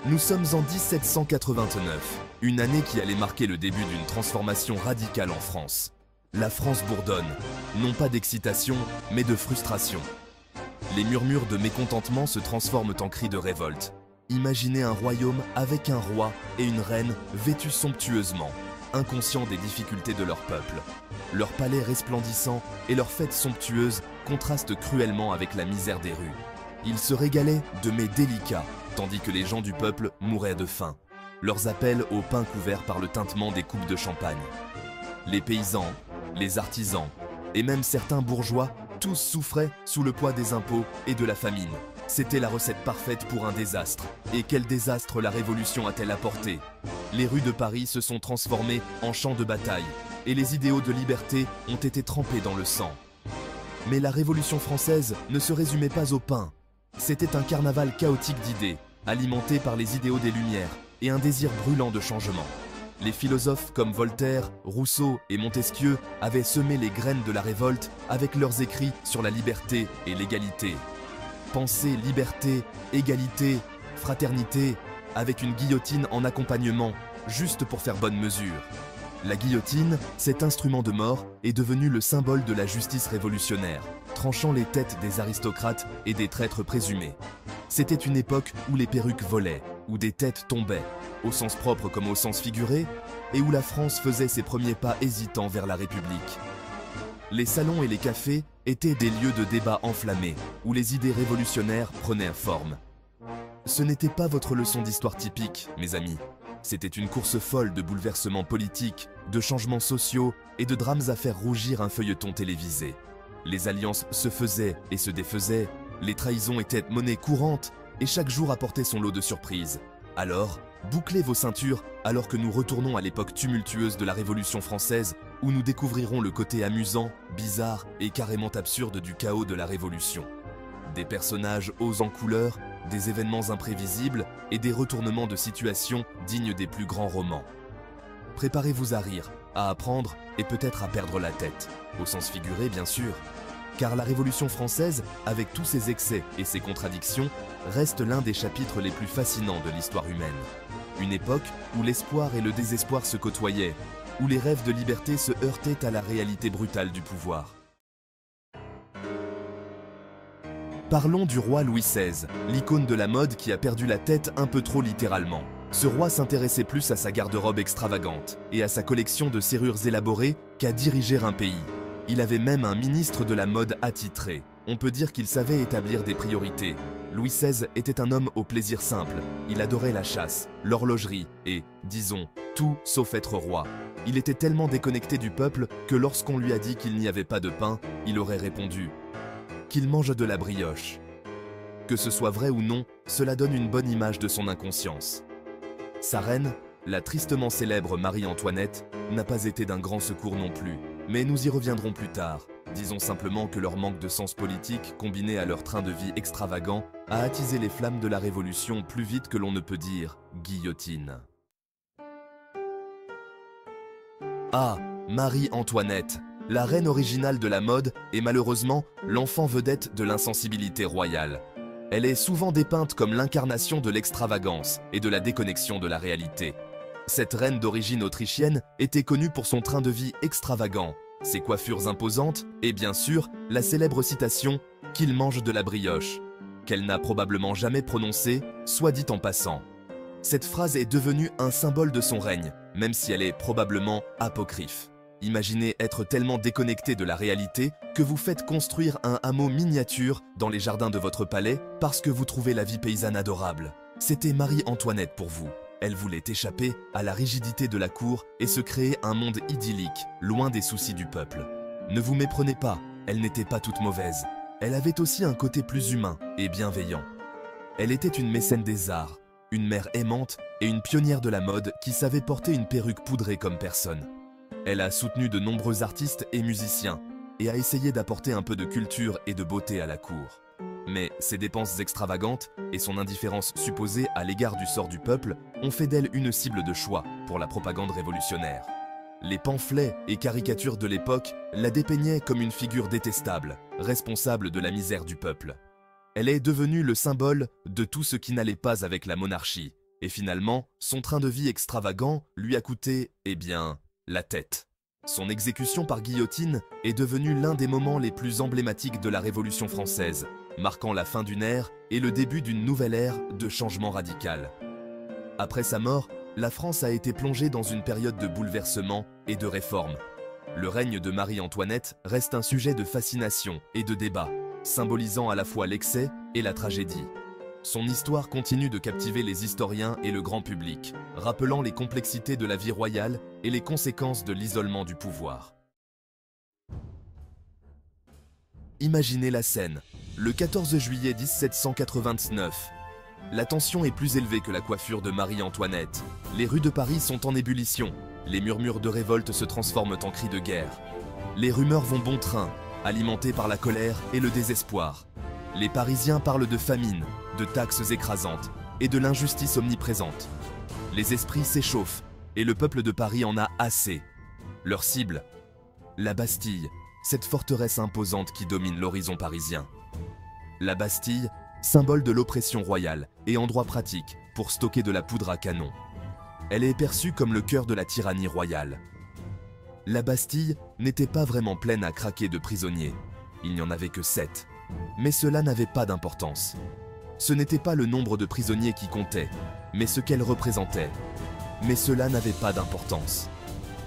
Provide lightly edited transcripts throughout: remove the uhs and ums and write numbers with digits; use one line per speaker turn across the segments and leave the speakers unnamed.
Nous sommes en 1789, une année qui allait marquer le début d'une transformation radicale en France. La France bourdonne, non pas d'excitation, mais de frustration. Les murmures de mécontentement se transforment en cris de révolte. Imaginez un royaume avec un roi et une reine vêtus somptueusement, inconscients des difficultés de leur peuple. Leurs palais resplendissants et leurs fêtes somptueuses contrastent cruellement avec la misère des rues. Ils se régalaient de mets délicats, tandis que les gens du peuple mouraient de faim. Leurs appels au pain couvert par le tintement des coupes de champagne. Les paysans, les artisans et même certains bourgeois, tous souffraient sous le poids des impôts et de la famine. C'était la recette parfaite pour un désastre. Et quel désastre la Révolution a-t-elle apporté? Les rues de Paris se sont transformées en champs de bataille et les idéaux de liberté ont été trempés dans le sang. Mais la Révolution française ne se résumait pas au pain. C'était un carnaval chaotique d'idées, alimenté par les idéaux des Lumières et un désir brûlant de changement. Les philosophes comme Voltaire, Rousseau et Montesquieu avaient semé les graines de la révolte avec leurs écrits sur la liberté et l'égalité. Penser liberté, égalité, fraternité, avec une guillotine en accompagnement, juste pour faire bonne mesure. La guillotine, cet instrument de mort, est devenu le symbole de la justice révolutionnaire, tranchant les têtes des aristocrates et des traîtres présumés. C'était une époque où les perruques volaient, où des têtes tombaient, au sens propre comme au sens figuré, et où la France faisait ses premiers pas hésitants vers la République. Les salons et les cafés étaient des lieux de débat enflammés, où les idées révolutionnaires prenaient forme. Ce n'était pas votre leçon d'histoire typique, mes amis. C'était une course folle de bouleversements politiques, de changements sociaux et de drames à faire rougir un feuilleton télévisé. Les alliances se faisaient et se défaisaient, les trahisons étaient monnaie courante et chaque jour apportait son lot de surprises. Alors, bouclez vos ceintures alors que nous retournons à l'époque tumultueuse de la Révolution française où nous découvrirons le côté amusant, bizarre et carrément absurde du chaos de la Révolution. Des personnages hauts en couleur, des événements imprévisibles et des retournements de situation dignes des plus grands romans. Préparez-vous à rire, à apprendre et peut-être à perdre la tête, au sens figuré bien sûr. Car la Révolution française, avec tous ses excès et ses contradictions, reste l'un des chapitres les plus fascinants de l'histoire humaine. Une époque où l'espoir et le désespoir se côtoyaient, où les rêves de liberté se heurtaient à la réalité brutale du pouvoir. Parlons du roi Louis XVI, l'icône de la mode qui a perdu la tête un peu trop littéralement. Ce roi s'intéressait plus à sa garde-robe extravagante et à sa collection de serrures élaborées qu'à diriger un pays. Il avait même un ministre de la mode attitré. On peut dire qu'il savait établir des priorités. Louis XVI était un homme au plaisir simple. Il adorait la chasse, l'horlogerie et, disons, tout sauf être roi. Il était tellement déconnecté du peuple que lorsqu'on lui a dit qu'il n'y avait pas de pain, il aurait répondu qu'il mange de la brioche. Que ce soit vrai ou non, cela donne une bonne image de son inconscience. Sa reine, la tristement célèbre Marie-Antoinette, n'a pas été d'un grand secours non plus. Mais nous y reviendrons plus tard. Disons simplement que leur manque de sens politique, combiné à leur train de vie extravagant, a attisé les flammes de la Révolution plus vite que l'on ne peut dire guillotine. Ah, Marie-Antoinette, la reine originale de la mode est malheureusement l'enfant vedette de l'insensibilité royale. Elle est souvent dépeinte comme l'incarnation de l'extravagance et de la déconnexion de la réalité. Cette reine d'origine autrichienne était connue pour son train de vie extravagant, ses coiffures imposantes et bien sûr la célèbre citation « qu'il mange de la brioche », qu'elle n'a probablement jamais prononcée, soit dit en passant. Cette phrase est devenue un symbole de son règne, même si elle est probablement apocryphe. Imaginez être tellement déconnecté de la réalité que vous faites construire un hameau miniature dans les jardins de votre palais parce que vous trouvez la vie paysanne adorable. C'était Marie-Antoinette pour vous. Elle voulait échapper à la rigidité de la cour et se créer un monde idyllique, loin des soucis du peuple. Ne vous méprenez pas, elle n'était pas toute mauvaise. Elle avait aussi un côté plus humain et bienveillant. Elle était une mécène des arts, une mère aimante et une pionnière de la mode qui savait porter une perruque poudrée comme personne. Elle a soutenu de nombreux artistes et musiciens et a essayé d'apporter un peu de culture et de beauté à la cour. Mais ses dépenses extravagantes et son indifférence supposée à l'égard du sort du peuple ont fait d'elle une cible de choix pour la propagande révolutionnaire. Les pamphlets et caricatures de l'époque la dépeignaient comme une figure détestable, responsable de la misère du peuple. Elle est devenue le symbole de tout ce qui n'allait pas avec la monarchie, Et finalement, son train de vie extravagant lui a coûté, eh bien, la tête. Son exécution par guillotine est devenue l'un des moments les plus emblématiques de la Révolution française, marquant la fin d'une ère et le début d'une nouvelle ère de changement radical. Après sa mort, la France a été plongée dans une période de bouleversement et de réforme. Le règne de Marie-Antoinette reste un sujet de fascination et de débat, symbolisant à la fois l'excès et la tragédie. Son histoire continue de captiver les historiens et le grand public, rappelant les complexités de la vie royale et les conséquences de l'isolement du pouvoir. Imaginez la scène, le 14 juillet 1789. La tension est plus élevée que la coiffure de Marie-Antoinette. Les rues de Paris sont en ébullition. Les murmures de révolte se transforment en cris de guerre. Les rumeurs vont bon train, alimentées par la colère et le désespoir. Les Parisiens parlent de famine, de taxes écrasantes et de l'injustice omniprésente. Les esprits s'échauffent et le peuple de Paris en a assez. Leur cible, la Bastille, cette forteresse imposante qui domine l'horizon parisien. La Bastille, symbole de l'oppression royale et endroit pratique pour stocker de la poudre à canon. Elle est perçue comme le cœur de la tyrannie royale. La Bastille n'était pas vraiment pleine à craquer de prisonniers. Il n'y en avait que 7. Mais cela n'avait pas d'importance. Ce n'était pas le nombre de prisonniers qui comptait, mais ce qu'elle représentait. Mais cela n'avait pas d'importance.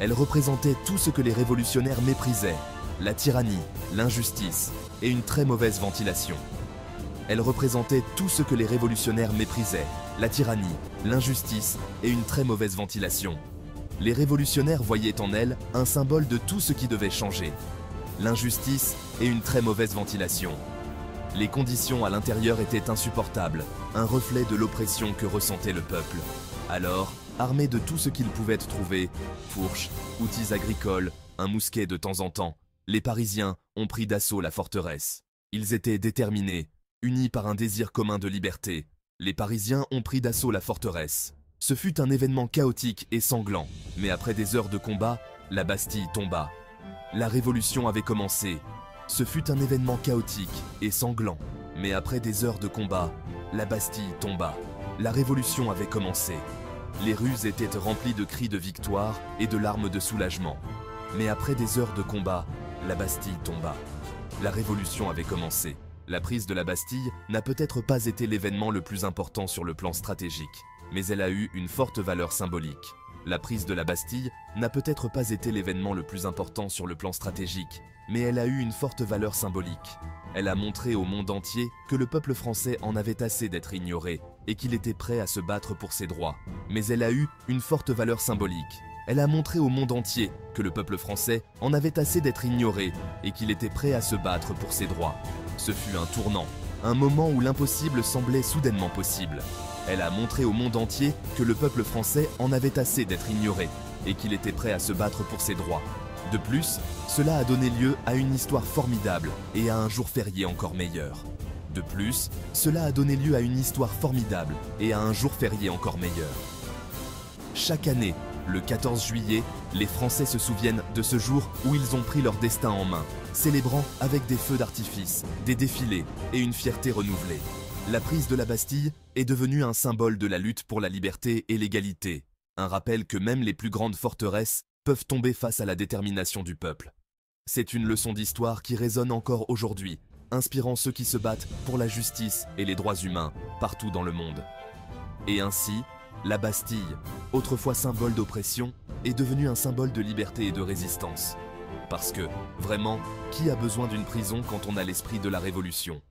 Elle représentait tout ce que les révolutionnaires méprisaient, la tyrannie, l'injustice et une très mauvaise ventilation. Elle représentait tout ce que les révolutionnaires méprisaient, la tyrannie, l'injustice et une très mauvaise ventilation. Les révolutionnaires voyaient en elle un symbole de tout ce qui devait changer. L'injustice et une très mauvaise ventilation. Les conditions à l'intérieur étaient insupportables, un reflet de l'oppression que ressentait le peuple. Alors, armés de tout ce qu'ils pouvaient trouver, fourches, outils agricoles, un mousquet de temps en temps, les Parisiens ont pris d'assaut la forteresse. Ils étaient déterminés, unis par un désir commun de liberté. Les Parisiens ont pris d'assaut la forteresse. Ce fut un événement chaotique et sanglant, mais après des heures de combat, la Bastille tomba. La révolution avait commencé. Ce fut un événement chaotique et sanglant, mais après des heures de combat, la Bastille tomba. La révolution avait commencé. Les rues étaient remplies de cris de victoire et de larmes de soulagement. Mais après des heures de combat, la Bastille tomba. La révolution avait commencé. La prise de la Bastille n'a peut-être pas été l'événement le plus important sur le plan stratégique, mais elle a eu une forte valeur symbolique. La prise de la Bastille n'a peut-être pas été l'événement le plus important sur le plan stratégique, mais elle a eu une forte valeur symbolique. Elle a montré au monde entier que le peuple français en avait assez d'être ignoré et qu'il était prêt à se battre pour ses droits. Mais elle a eu une forte valeur symbolique. Elle a montré au monde entier que le peuple français en avait assez d'être ignoré et qu'il était prêt à se battre pour ses droits. Ce fut un tournant, un moment où l'impossible semblait soudainement possible. Elle a montré au monde entier que le peuple français en avait assez d'être ignoré et qu'il était prêt à se battre pour ses droits. De plus, cela a donné lieu à une histoire formidable et à un jour férié encore meilleur. De plus, cela a donné lieu à une histoire formidable et à un jour férié encore meilleur. Chaque année, le 14 juillet, les Français se souviennent de ce jour où ils ont pris leur destin en main, célébrant avec des feux d'artifice, des défilés et une fierté renouvelée. La prise de la Bastille est devenue un symbole de la lutte pour la liberté et l'égalité, un rappel que même les plus grandes forteresses peuvent tomber face à la détermination du peuple. C'est une leçon d'histoire qui résonne encore aujourd'hui, inspirant ceux qui se battent pour la justice et les droits humains partout dans le monde. Et ainsi, la Bastille, autrefois symbole d'oppression, est devenue un symbole de liberté et de résistance. Parce que, vraiment, qui a besoin d'une prison quand on a l'esprit de la Révolution ?